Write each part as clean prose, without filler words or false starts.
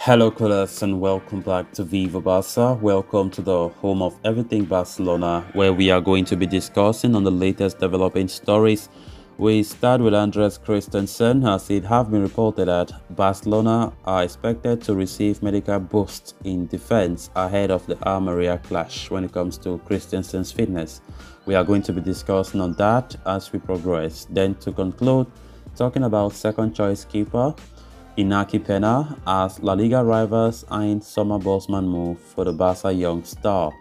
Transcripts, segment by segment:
Hello, colors, and welcome back to Viva Barca. Welcome to the home of everything Barcelona, where we are going to be discussing on the latest developing stories. We start with Andres Christensen, as it have been reported that Barcelona are expected to receive medical boost in defense ahead of the Almeria clash when it comes to Christensen's fitness. We are going to be discussing on that as we progress. Then to conclude, talking about second choice keeper Inaki Pena as La Liga rivals eyeing summer Bosman move for the Barca young star.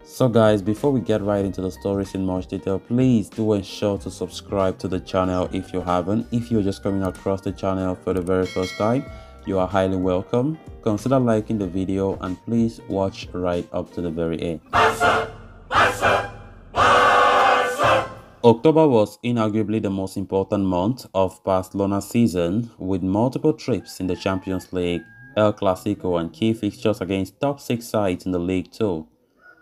So guys, before we get right into the stories in much detail, please do ensure to subscribe to the channel if you haven't. If you're just coming across the channel for the very first time, you are highly welcome. Consider liking the video and please watch right up to the very end. October was inarguably the most important month of Barcelona's season, with multiple trips in the Champions League, El Clasico and key fixtures against top 6 sides in the league too.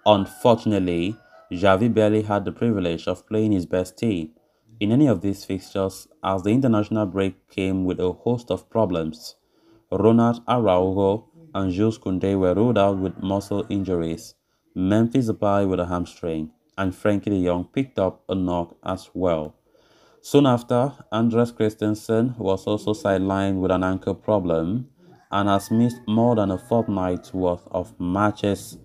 Unfortunately, Xavi barely had the privilege of playing his best team in any of these fixtures as the international break came with a host of problems. Ronald Araujo and Jules Koundé were ruled out with muscle injuries, Memphis Depay with a hamstring, and Frankie de Jong picked up a knock as well. Soon after, Andres Christensen was also sidelined with an ankle problem and has missed more than a fortnight's worth of matches.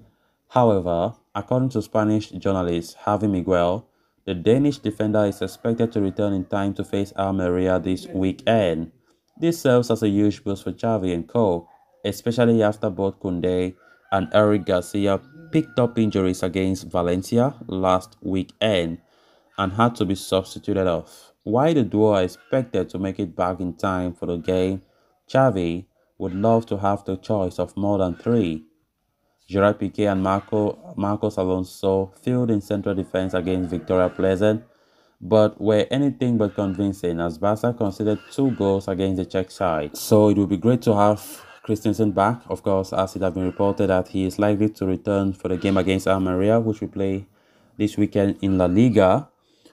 However, according to Spanish journalist Javi Miguel, the Danish defender is expected to return in time to face Almeria this weekend. This serves as a huge boost for Xavi and co, especially after both Koundé and Eric Garcia picked up injuries against Valencia last weekend and had to be substituted off. While the duo are expected to make it back in time for the game, Xavi would love to have the choice of more than three. Gerard Piqué and Marcos Alonso filled in central defense against Victoria Pleasant, but were anything but convincing as Barca conceded 2 goals against the Czech side. So it would be great to have Christensen back, of course, as it has been reported that he is likely to return for the game against Almeria, which we play this weekend in La Liga.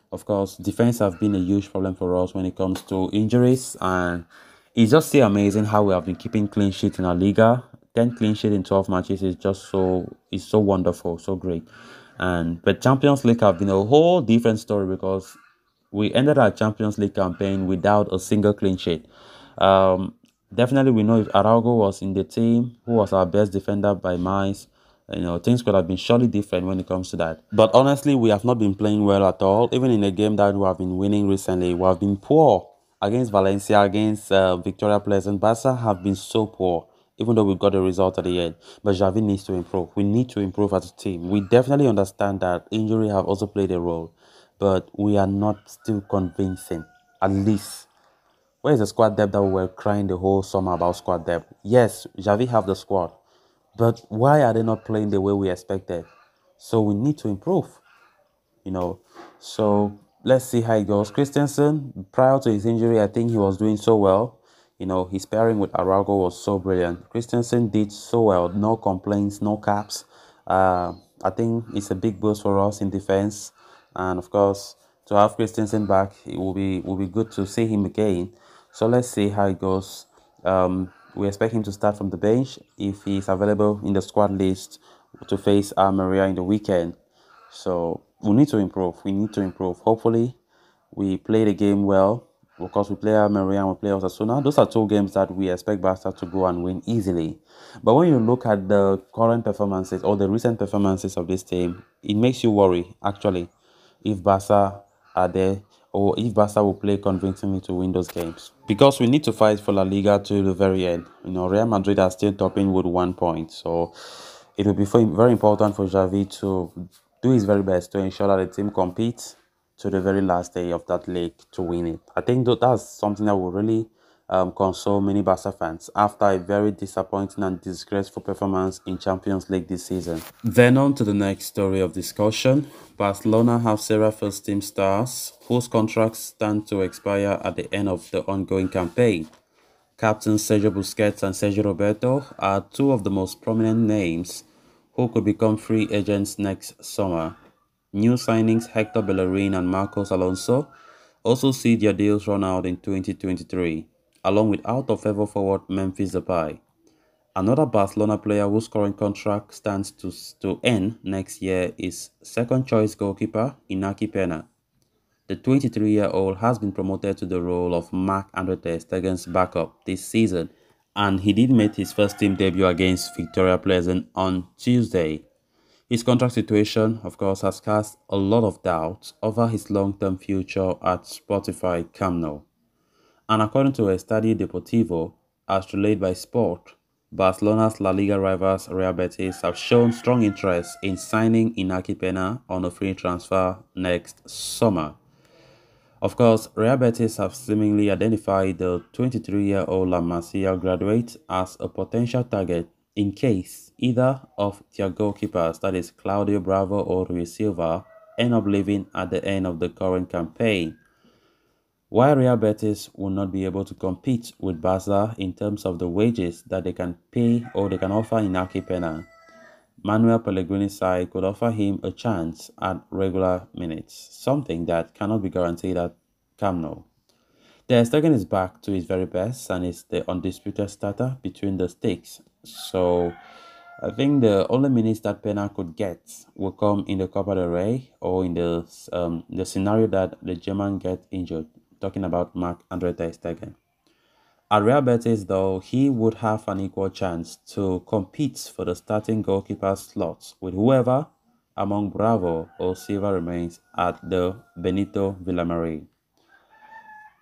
Of course, defense have been a huge problem for us when it comes to injuries, and it's just so amazing how we have been keeping clean sheets in La Liga. 10 clean sheets in 12 matches is just so wonderful, so great. But Champions League have been a whole different story because we ended our Champions League campaign without a single clean sheet. Um, Definitely, we know if Araujo was in the team, who was our best defender by miles, things could have been surely different when it comes to that. But honestly, we have not been playing well at all. Even in a game that we have been winning recently, we have been poor against Valencia, against Victoria Pleasant. Barca have been so poor, even though we got a result at the end. But Xavi needs to improve. We need to improve as a team. We definitely understand that injury have also played a role, but we are not still convincing. At least, where is the squad depth that we were crying the whole summer about squad depth? Yes, Xavi have the squad, but why are they not playing the way we expected? So we need to improve, you know. So let's see how it goes. Christensen, prior to his injury, I think he was doing so well. His pairing with Araujo was so brilliant. Christensen did so well. No complaints, no caps. I think it's a big boost for us in defense. And of course, to have Christensen back, it will be good to see him again. So let's see how it goes. We expect him to start from the bench if he's available in the squad list to face Almeria in the weekend. So we need to improve. We need to improve. Hopefully, we play the game well. Of course, we play Almeria and we play Osasuna. Those are 2 games that we expect Barca to go and win easily. But when you look at the current performances or the recent performances of this team, it makes you worry, actually, if Barca are there or if Barca will play convincingly to win those games. Because we need to fight for La Liga to the very end. Real Madrid are still topping with 1 point. So it will be very important for Xavi to do his very best to ensure that the team competes to the very last day of that league to win it. I think that's something that will really console many Barca fans after a very disappointing and disgraceful performance in Champions League this season. Then on to the next story of discussion. Barcelona have several first-team stars whose contracts stand to expire at the end of the ongoing campaign. Captains Sergio Busquets and Sergio Roberto are 2 of the most prominent names who could become free agents next summer. New signings Hector Bellerin and Marcos Alonso also see their deals run out in 2023, along with out-of-favor forward Memphis Depay. Another Barcelona player whose current contract stands to end next year is second-choice goalkeeper Inaki Pena. The 23-year-old has been promoted to the role of Marc-Andre ter Stegen's backup this season, and he did make his first team debut against Victoria Pleasant on Tuesday. His contract situation, of course, has cast a lot of doubt over his long-term future at Spotify Camp Nou. And according to Estadio Deportivo, as relayed by Sport, Barcelona's La Liga rivals Real Betis have shown strong interest in signing Inaki Pena on a free transfer next summer. Of course, Real Betis have seemingly identified the 23-year-old La Masia graduate as a potential target in case either of their goalkeepers, that is Claudio Bravo or Luis Silva, end up leaving at the end of the current campaign. While Real Betis will not be able to compete with Barca in terms of the wages that they can pay or they can offer Inaki Pena, Manuel Pellegrini's side could offer him a chance at regular minutes, something that cannot be guaranteed at Camp Nou. Ter Stegen is back to his very best and is the undisputed starter between the sticks. So I think the only minutes that Pena could get will come in the Copa del Rey or in the scenario that the German get injured. Talking about Marc-Andre ter Stegen. At Real Betis, though, he would have an equal chance to compete for the starting goalkeeper slot with whoever among Bravo or Silva remains at the Benito Villamarín.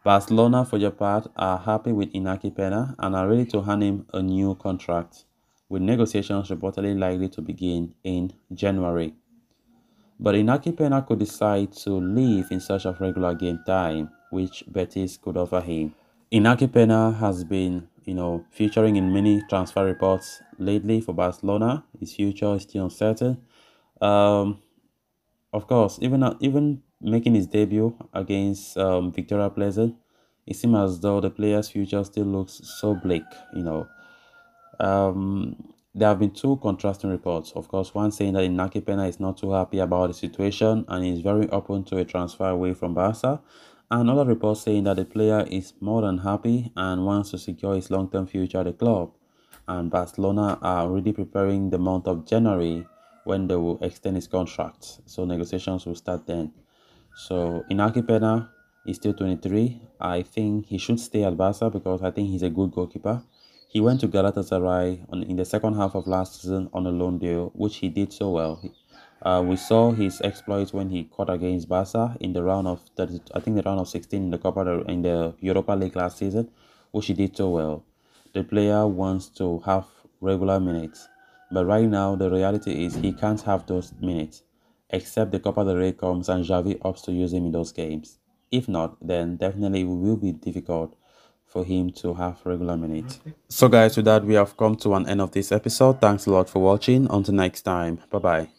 Barcelona, for their part, are happy with Inaki Pena and are ready to hand him a new contract, with negotiations reportedly likely to begin in January. But Inaki Pena could decide to leave in search of regular game time, which Betis could offer him. Inaki Pena has been, featuring in many transfer reports lately for Barcelona. His future is still uncertain. Um, of course, even making his debut against Victoria Pleasant, it seems as though the player's future still looks so bleak. There have been two contrasting reports. Of course, one saying that Inaki Pena is not too happy about the situation and is very open to a transfer away from Barca. Another report saying that the player is more than happy and wants to secure his long-term future at the club. And Barcelona are already preparing the month of January when they will extend his contract. So negotiations will start then. So Inaki Pena is still 23. I think he should stay at Barca because I think he's a good goalkeeper. He went to Galatasaray in the second half of last season on a loan deal, which he did so well. We saw his exploits when he caught against Barca in the round of 30, I think the round of 16 in the Europa League last season, which he did so well. The player wants to have regular minutes, but right now the reality is he can't have those minutes, except the Copa del Rey comes and Xavi opts to use him in those games. If not, then definitely it will be difficult for him to have regular minutes. So guys, with that we have come to an end of this episode. Thanks a lot for watching. Until next time, bye bye.